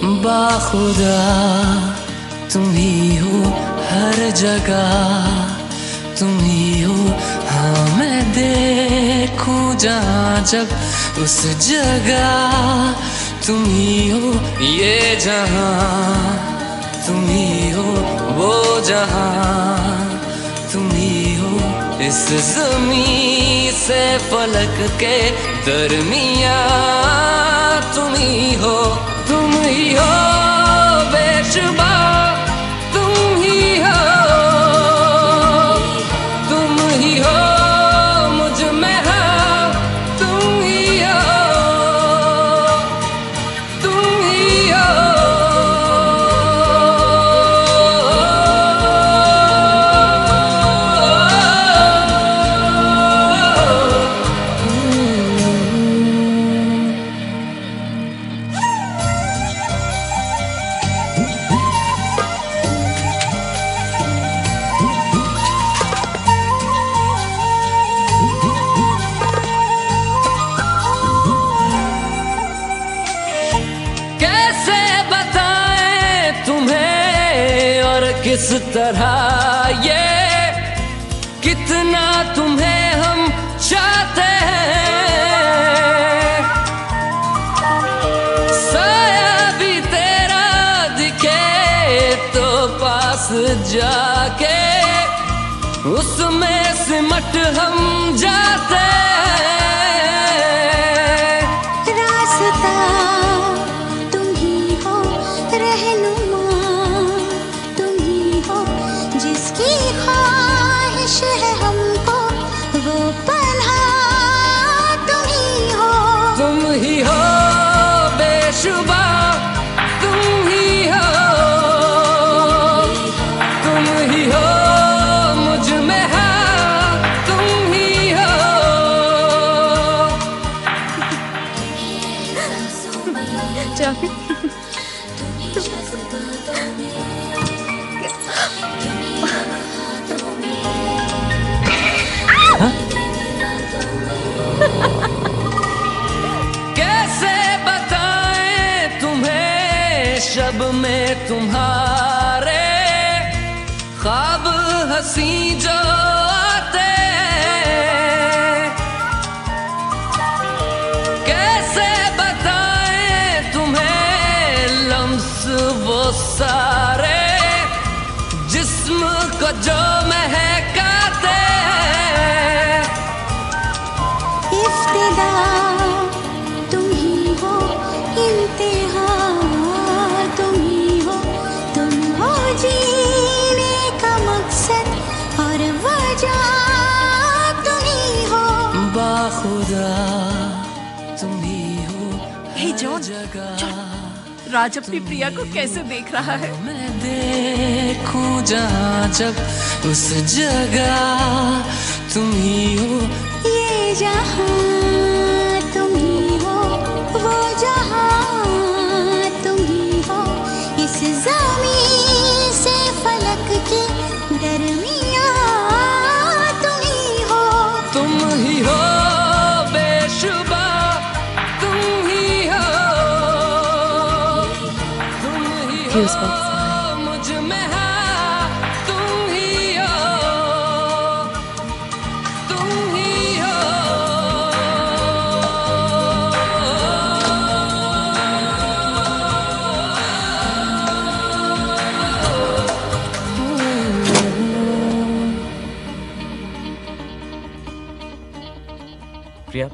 बाखुदा तुम ही हो हर जगह, तुम ही हो। हाँ मैं देखूं जहाँ जब उस जगह तुम ही हो। ये जहाँ तुम ही हो, वो जहाँ तुम ही हो। इस ज़मीं से फलक के दरमियाँ तुम ही हो, तुम ही हो बेशुबा, तुम ही हो, तुम ही हो मुझ में हाँ, तुम ही हो, तुम ही हो। किस तरह ये कितना तुम्हें हम चाहते हैं, साया भी तेरा दिखे तो पास जाके उसमें सिमट हम जाते हैं। रास्ता तुम ही हो, रहनुमा जिसकी ख्वाहिश है हमको, वो पन्हा तुम ही हो, तुम ही हो बेशुबा, तुम ही हो, तुम ही हो मुझ में हाँ, तुम ही हो। कैसे बताएं तुम्हें शब में तुम्हारे ख्वाब हंसी जो आते हैं, कैसे बताएं तुम्हें लम्स वो सारे जिस्म को जो महकाते हैं। इब्तिदा तुम ही हो, इंतहा तुम ही हो, तुम हो जीने का मकसद और वजह तुम ही हो। बाखुदा तुम ही हो। हे जॉन, राज अपनी प्रिया को कैसे देख रहा है। मैं देखूं जहाँ जब उस जगह तुम ही हो। ये जहाँ तुम ही हो, वो जहाँ तुम ही हो। इस ज़मीं से फलक के दरमियाँ तुम ही हो, तुम ही हो बेशुबा, तुम ही हो, तुम ही हो मुझ में हाँ, तुम ही हो, तुम ही हो। प्रिया